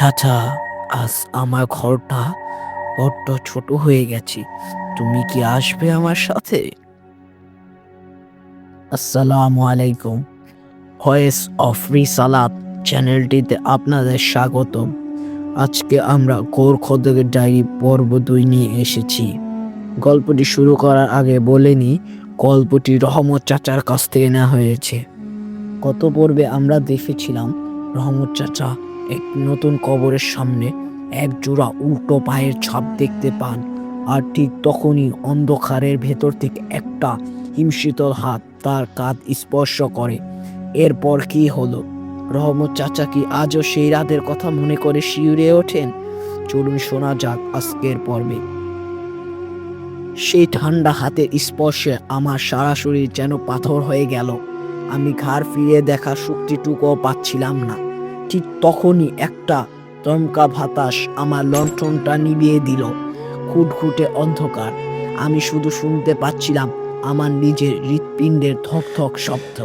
চাচা, আজ আমার ঘরটা বড্ড ছোট হয়ে গেছে। তুমি কি আসবে আমার সাথে? আসসালামু আলাইকুম। ভয়েস অফ রিসালাত চ্যানেলটিতে আপনাদের স্বাগতম। আজকে আমরা গোর খোদকের ডায়েরি পর্ব 2 নিয়ে এসেছি। গল্পটি শুরু করার আগে বলে নিই, গল্পটি রহমত চাচার কাছ থেকে নেওয়া হয়েছে। গত পর্বে আমরা দেখেছিলাম রহমত চাচা এক নতুন কবরের সামনে এক জোড়া উল্টো পায়ের ছাপ দেখতে পান, আর ঠিক তখনই অন্ধকারের ভেতর থেকে একটা হিমশীতল হাত তার কাঁধ স্পর্শ করে। এরপর কি হলো? রহমত চাচা কি আজও সেই রাতের কথা মনে করে শিউরে ওঠেন? চলুন শোনা যাক আজকের পর্বে। সেই ঠান্ডা হাতের স্পর্শে আমার সারা শরীর যেন পাথর হয়ে গেল। আমি ঘাড় ফিরিয়ে দেখার শক্তিটুকুও পাচ্ছিলাম না। ঠিক তখনই একটা দমকা বাতাস আমার লণ্ঠনটা নিভিয়ে দিল। খুটখুটে অন্ধকার। আমি শুধু শুনতে পাচ্ছিলাম আমার নিজের হৃৎপিণ্ডের ধক ধক শব্দ।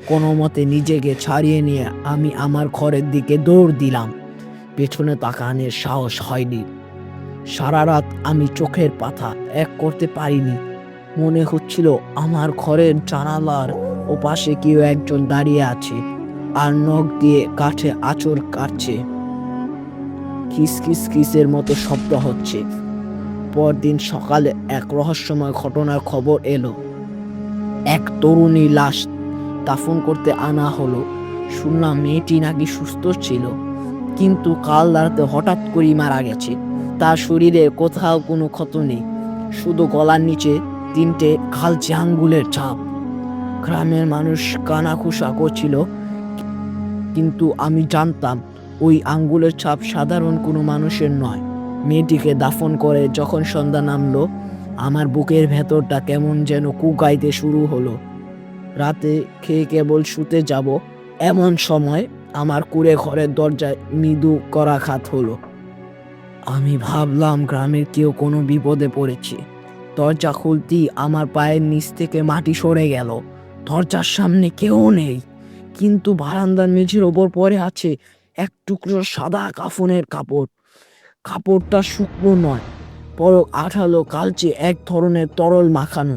কোনো মতে নিজেকে ছাড়িয়ে নিয়ে আমি আমার ঘরের দিকে দৌড় দিলাম। পেছনে তাকানোর সাহস হয়নি। সারা রাত আমি চোখের পাতা এক করতে পারিনি। মনে হচ্ছিল আমার ঘরের জানালার ওপাশে কেউ একজন দাঁড়িয়ে আছে আর নখ দিয়ে কাঠে আঁচড় কাটছে। খিস খিসের মতো শব্দ হচ্ছে। পরদিন সকালে এক রহস্যময় ঘটনার খবর এলো। এক তরুণী লাশ দাফন করতে আনা হলো। শুনলাম মেয়েটি নাকি সুস্থ ছিল, কিন্তু কাল রাতে হঠাৎ করেই মারা গেছে। তার শরীরে কোথাও কোনো ক্ষত নেই, শুধু গলার নিচে 3টে কালচে আঙ্গুলের ছাপ। গ্রামের মানুষ কানাঘুষা করছিল, কিন্তু আমি জানতাম ওই আঙ্গুলের ছাপ সাধারণ কোনো মানুষের নয়। মেয়েটিকে দাফন করে যখন সন্ধ্যা নামলো, আমার বুকের ভেতরটা কেমন যেন কুকাইতে শুরু হলো। রাতে খেয়ে কেবল শুতে যাব এমন সময় আমার কুঁড়ে ঘরের দরজায় মৃদু করাঘাত হলো। আমি ভাবলাম গ্রামের কেউ কোনো বিপদে পড়েছে। দরজা খুলতেই আমার পায়ের নিচ থেকে মাটি সরে গেল। দরজার সামনে কেউ নেই, কিন্তু বারান্দার মেঝের ওপর পড়ে আছে এক টুকরো সাদা কাফনের কাপড়। কাপড়টা শুকনো নয়, বরং আঠালো কালচে এক ধরনের তরল মাখানো,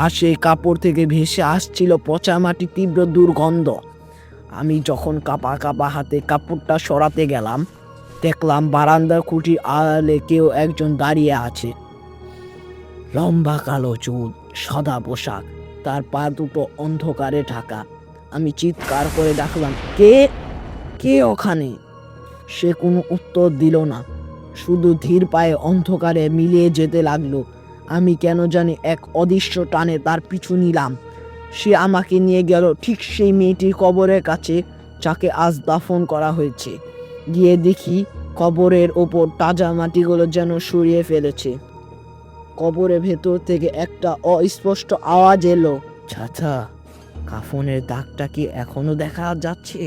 আর সেই কাপড় থেকে ভেসে আসছিল পচা মাটি তীব্র দুর্গন্ধ। আমি যখন কাঁপা কাঁপা হাতে কাপড়টা সরাতে গেলাম, দেখলাম বারান্দার খুঁটির আড়ালে কেউ একজন দাঁড়িয়ে আছে। লম্বা কালো চুল, সাদা পোশাক, তার পা দুটো অন্ধকারে ঢাকা। আমি চিৎকার করে ডাকলাম, কে কে ওখানে? সে কোনো উত্তর দিল না, শুধু ধীর পায়ে অন্ধকারে মিলিয়ে যেতে লাগলো। আমি কেন জানি এক অদৃশ্য টানে তার পিছু নিলাম। সে আমাকে নিয়ে গেল ঠিক সেই মেয়েটির কবরের কাছে যাকে আজ দাফন করা হয়েছে। গিয়ে দেখি কবরের ওপর তাজা মাটিগুলো যেন সরিয়ে ফেলেছে। কবরের ভেতর থেকে একটা অস্পষ্ট আওয়াজ এলো, চাচা, কাফনের দাগটা কি এখনো দেখা যাচ্ছে?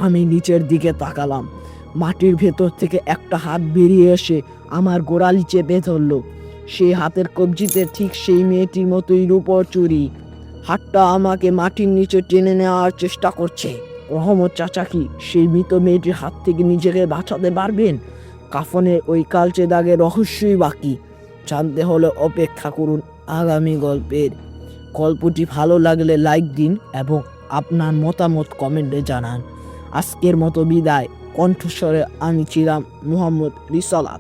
আমি নিচের দিকে তাকালাম। মাটির ভেতর থেকে একটা হাত বেরিয়ে এসে আমার গোড়ালি চেপে ধরল। সেই হাতের কবজিতে ঠিক সেই মেয়েটির মতোই রূপোর চুড়ি। হাতটা আমাকে মাটির নিচে টেনে নেওয়ার চেষ্টা করছে। রহমত চাচা কি সেই মৃত মেয়েটির হাত থেকে নিজেকে বাঁচাতে পারবেন? কাফনের ওই কালচে দাগের রহস্যই বাকি। জানতে হলে অপেক্ষা করুন আগামী গল্পের। গল্পটি ভালো লাগলে লাইক দিন এবং আপনার মতামত কমেন্টে জানান। আজকের মতো বিদায়। কণ্ঠস্বরে আমি ছিলাম মোহাম্মদ রিসালাত।